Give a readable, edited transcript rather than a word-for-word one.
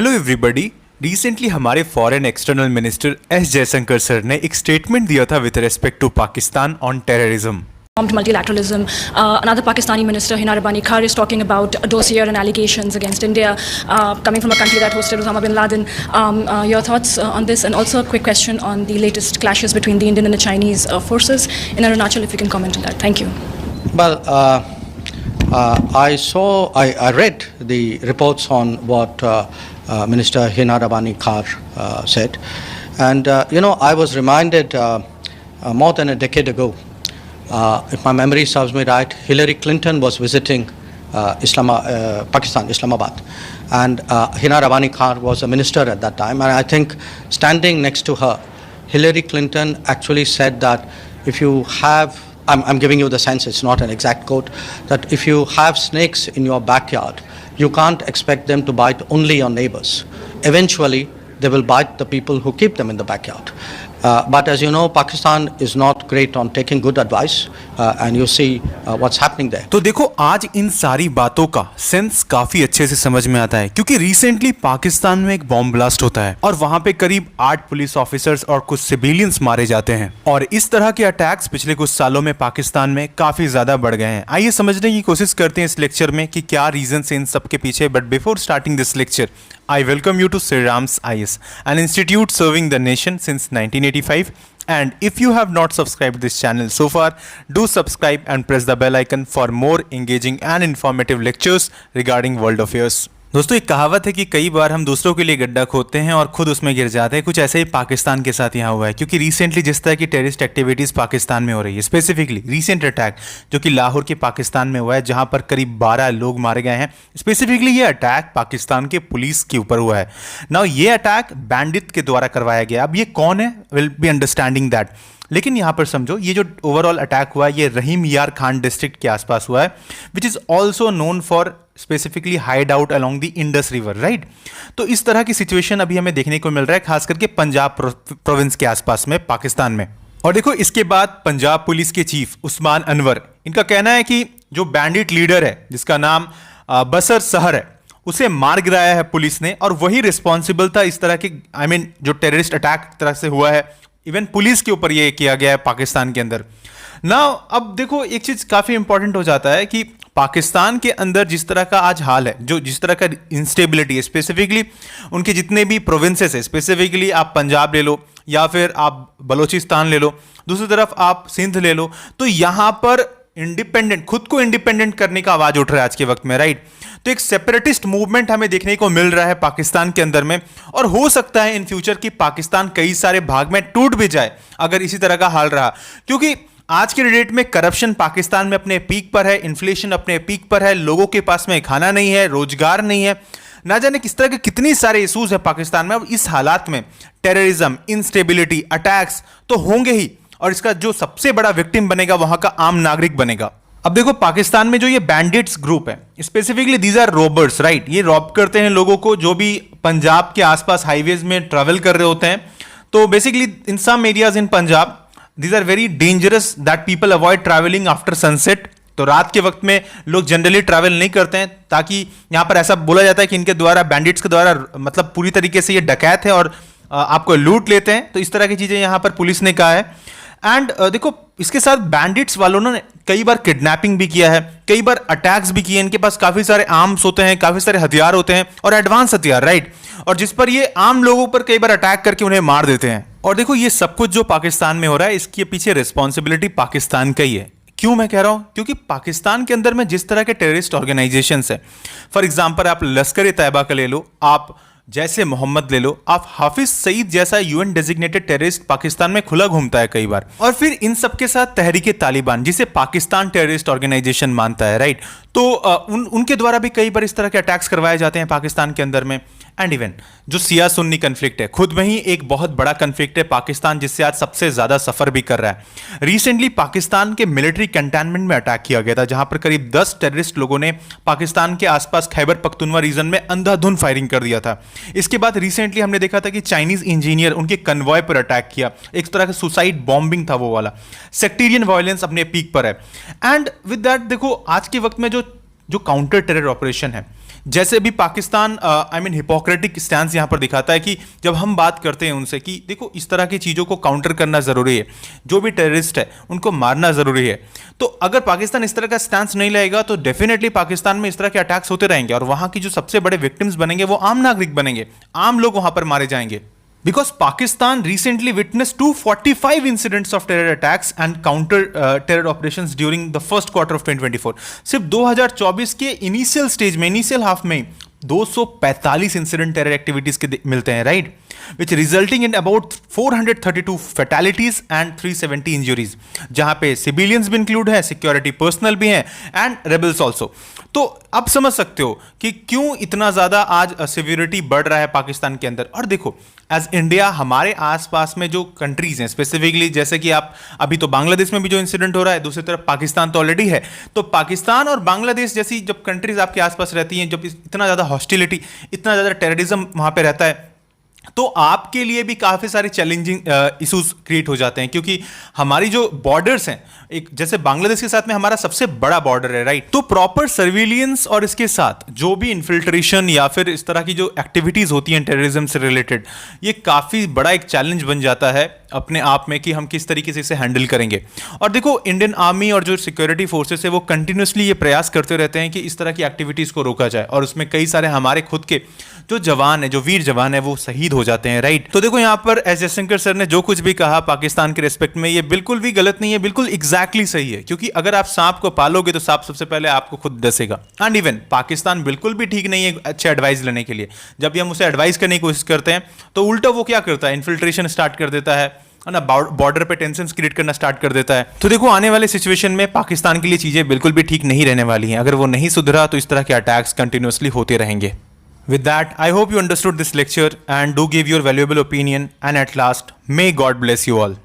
Hello everybody. Recently हमारे foreign external minister S Jaishankar sir ने एक स्टेटमेंट दिया था with respect to Pakistan on terrorism. Multilateralism. Another Pakistani minister, Hina Rabbani Khar, is talking about dossier and allegations against India, coming from a country that hosted Osama bin Laden. Your thoughts on this, and also a quick question on the latest clashes between the Indian and the Chinese forces in Arunachal, if you can comment on that. Thank you. Well, I read the reports on what Minister Hina Rabbani Khar said, and I was reminded more than a decade ago. If my memory serves me right, Hillary Clinton was visiting Pakistan, Islamabad, and Hina Rabbani Khar was a minister at that time. And I think standing next to her, Hillary Clinton actually said that if you have, I'm giving you the sense, it's not an exact quote, that if you have snakes in your backyard, you can't expect them to bite only your neighbors. Eventually, they will bite the people who keep them in the backyard. But as you know, Pakistan is not great on taking good advice, and you see what's happening there. तो देखो, आज इन सारी बातों का sense काफी अच्छे से समझ में आता है, क्योंकि रिसेंटली पाकिस्तान में एक बॉम्ब ब्लास्ट होता है और वहां पे करीब 8 पुलिस ऑफिसर्स और कुछ सिविलियंस मारे जाते हैं। और इस तरह के अटैक्स पिछले कुछ सालों में पाकिस्तान में काफी ज्यादा बढ़ गए हैं। आइए समझने की कोशिश करते हैं इस लेक्चर में कि क्या रीजन है इन सब के पीछे। But before starting this lecture, I welcome you to Sri Ram's IS, an institute serving the nation since 1985. And if you have not subscribed this channel so far, do subscribe and press the bell icon for more engaging and informative lectures regarding world affairs. दोस्तों, एक कहावत है कि कई बार हम दूसरों के लिए गड्ढा खोदते हैं और खुद उसमें गिर जाते हैं। कुछ ऐसे ही पाकिस्तान के साथ यहाँ हुआ है, क्योंकि रिसेंटली जिस तरह की टेररिस्ट एक्टिविटीज़ पाकिस्तान में हो रही है, स्पेसिफिकली रिसेंट अटैक जो कि लाहौर के पाकिस्तान में हुआ है, जहाँ पर करीब 12 लोग मारे गए हैं। स्पेसिफिकली ये अटैक पाकिस्तान के पुलिस के ऊपर हुआ है। नाउ ये अटैक बैंडिट के द्वारा करवाया गया। अब ये कौन है, विल बी अंडरस्टैंडिंग दैट। लेकिन यहाँ पर समझो, ये जो ओवरऑल अटैक हुआ है ये रहीम यार खान डिस्ट्रिक्ट के आसपास हुआ है, which is also known for specifically hide out along the Indus river, right. तो इस तरह की सिचुएशन अभी हमें देखने को मिल रहा है, खास करके पंजाब प्रोविंस के आसपास में पाकिस्तान में। और देखो, इसके बाद पंजाब पुलिस के चीफ उस्मान अनवर, इनका कहना है कि जो बैंडिट लीडर है जिसका नाम बसर सहर है, उसे मार गिराया है पुलिस ने, और वही रिस्पॉन्सिबल था इस तरह के जो टेररिस्ट अटैक तरह से हुआ है। इवन पुलिस के ऊपर ये किया गया है पाकिस्तान के अंदर। नाउ अब देखो, एक चीज काफी इंपॉर्टेंट हो जाता है कि पाकिस्तान के अंदर जिस तरह का आज हाल है, जो जिस तरह का इंस्टेबिलिटी है, स्पेसिफिकली उनके जितने भी प्रोविंसेस है, स्पेसिफिकली आप पंजाब ले लो या फिर आप बलोचिस्तान ले लो, दूसरी तरफ आप सिंध ले लो, तो यहां पर इंडिपेंडेंट, खुद को इंडिपेंडेंट करने का आवाज उठ रहा है आज के वक्त में, राइट। तो एक सेपरेटिस्ट मूवमेंट हमें देखने को मिल रहा है पाकिस्तान के अंदर में, और हो सकता है इन फ्यूचर की पाकिस्तान कई सारे भाग में टूट भी जाए अगर इसी तरह का हाल रहा, क्योंकि आज के डेट में करप्शन पाकिस्तान में अपने पीक पर है, इन्फ्लेशन अपने पीक पर है, लोगों के पास में खाना नहीं है, रोजगार नहीं है, ना जाने किस तरह के कितनी सारे इश्यूज है पाकिस्तान में। अब इस हालात में टेररिज्म, इंस्टेबिलिटी, अटैक्स तो होंगे ही, और इसका जो सबसे बड़ा विक्टिम बनेगा वहां का आम नागरिक बनेगा। अब देखो, पाकिस्तान में जो ये बैंडिट्स ग्रुप है, specifically these are robbers, right. ये रॉब करते हैं लोगों को जो भी पंजाब के आसपास हाईवेज में ट्रैवल कर रहे होते हैं। तो basically in some areas in Punjab these are very dangerous that people avoid traveling after sunset। तो रात के वक्त में लोग जनरली ट्रैवल नहीं करते हैं, ताकि यहां पर ऐसा बोला जाता है कि इनके द्वारा, बैंडिट्स के द्वारा, मतलब पूरी तरीके से ये डकैत है और आपको लूट लेते हैं। तो इस तरह की चीजें यहां पर पुलिस ने कहा है। एंड देखो, इसके साथ बैंडिट्स वालों ने कई बार किडनैपिंग भी किया है, कई बार अटैक्स भी किए। इनके पास काफी सारे आर्म्स होते हैं, काफी सारे हथियार होते हैं, और एडवांस हथियार, राइट, और जिस पर ये आम लोगों पर कई बार अटैक करके उन्हें मार देते हैं। और देखो, ये सब कुछ जो पाकिस्तान में हो रहा है, इसके पीछे रिस्पॉन्सिबिलिटी पाकिस्तान का ही है। क्यों मैं कह रहा हूं? क्योंकि पाकिस्तान के अंदर में जिस तरह के टेररिस्ट ऑर्गेनाइजेशंस है, फॉर एग्जांपल आप लश्कर तैयबा का ले लो, आप जैसे मोहम्मद ले लो, आप हाफिज सईद जैसा यूएन डेजिग्नेटेड टेररिस्ट पाकिस्तान में खुला घूमता है कई बार, और फिर इन सब के साथ तहरीके तालिबान, जिसे पाकिस्तान टेररिस्ट ऑर्गेनाइजेशन मानता है, राइट। तो उनके द्वारा भी कई बार इस तरह के अटैक्स करवाए जाते हैं पाकिस्तान के अंदर में। एंड इवन जो सिया सुन्नी कन्फ्लिक्ट है, खुद में ही एक बहुत बड़ा कन्फ्लिक्ट है पाकिस्तान, जिससे आज सबसे ज्यादा सफर भी कर रहा है। रिसेंटली पाकिस्तान के मिलिट्री कंटेनमेंट में अटैक किया गया था, जहां पर करीब 10 टेररिस्ट लोगों ने पाकिस्तान के आसपास खैबर पख्तूनवा रीजन में अंधाधुंध फायरिंग कर दिया था। इसके बाद रिसेंटली हमने देखा था कि चाइनीज इंजीनियर उनके कन्वॉय पर अटैक किया, एक तरह का सुसाइड बॉम्बिंग था वो वाला। सेक्टेरियन वायलेंस अपने पीक पर है। एंड विद दैट देखो, आज के वक्त में जो काउंटर टेरर ऑपरेशन है, जैसे अभी Pakistan I mean hypocritical stance यहाँ पर दिखाता है कि जब हम बात करते हैं उनसे कि देखो इस तरह की चीज़ों को काउंटर करना ज़रूरी है, जो भी टेररिस्ट है उनको मारना ज़रूरी है, तो अगर पाकिस्तान इस तरह का स्टैंस नहीं लेगा तो डेफिनेटली पाकिस्तान में इस तरह के अटैक्स होते रहेंगे और वहाँ की जो सबसे बड़े विक्टिम्स बनेंगे वो आम नागरिक बनेंगे, आम लोग वहाँ पर मारे जाएंगे। Because Pakistan recently witnessed 245 incidents of terror attacks and counter terror operations during the first quarter of 2024. सिर्फ 2024 के इनिशियल स्टेज में, इनिशियल हाफ में 245 इंसिडेंट टेरर एक्टिविटीज के मिलते हैं, right, which resulting in about 432 fatalities and 370 injuries, जहां पे civilians भी इंक्लूड है, सिक्योरिटी पर्सनल भी हैं एंड रेबल्स ऑल्सो। तो अब समझ सकते हो कि क्यों इतना ज्यादा आज सिवियरिटी बढ़ रहा है पाकिस्तान के अंदर। और देखो एज इंडिया हमारे आसपास में जो कंट्रीज हैं, स्पेसिफिकली जैसे कि आप अभी तो बांग्लादेश में भी जो इंसिडेंट हो रहा है, दूसरी तरफ पाकिस्तान तो ऑलरेडी है, तो पाकिस्तान और बांग्लादेश जैसी जब कंट्रीज आपके आसपास रहती हैं, जब इतना ज्यादा हॉस्टिलिटी, इतना ज्यादा टेररिज्म वहां पे रहता है, तो आपके लिए भी काफ़ी सारे चैलेंजिंग इश्यूज क्रिएट हो जाते हैं, क्योंकि हमारी जो बॉर्डर्स हैं, एक जैसे बांग्लादेश के साथ में हमारा सबसे बड़ा बॉर्डर है, राइट, तो प्रॉपर सर्विलियंस और इसके साथ जो भी इन्फिल्ट्रेशन या फिर इस तरह की जो एक्टिविटीज़ होती हैं टेररिज्म से रिलेटेड, ये काफ़ी बड़ा एक चैलेंज बन जाता है अपने आप में कि हम किस तरीके से इसे हैंडल करेंगे। और देखो इंडियन आर्मी और जो सिक्योरिटी फोर्सेस है वो कंटिन्यूसली ये प्रयास करते रहते हैं कि इस तरह की एक्टिविटीज़ को रोका जाए, और उसमें कई सारे हमारे खुद के जो जवान है, जो वीर जवान है, वो शहीद हो जाते हैं, राइट। तो देखो यहाँ पर एस जयशंकर सर ने जो कुछ भी कहा पाकिस्तान के रिस्पेक्ट में, ये बिल्कुल भी गलत नहीं है, बिल्कुल एग्जैक्टली सही है, क्योंकि अगर आप सांप को पालोगे तो सांप सबसे पहले आपको खुद डसेगा। एंड इवन पाकिस्तान बिल्कुल भी ठीक नहीं है अच्छे एडवाइस लेने के लिए। जब भी हम उसे एडवाइस करने की कोशिश करते हैं तो उल्टा वो क्या करता है, इन्फिल्ट्रेशन स्टार्ट कर देता है ना, बॉर्डर पे टेंशन क्रिएट करना स्टार्ट कर देता है। तो देखो आने वाले सिचुएशन में पाकिस्तान के लिए चीजें बिल्कुल भी ठीक नहीं रहने वाली हैं। अगर वो नहीं सुधरा तो इस तरह के अटैक्स कंटिन्यूअसली होते रहेंगे। With that, I hope you understood this lecture and do give your valuable opinion, and at last, may God bless you all.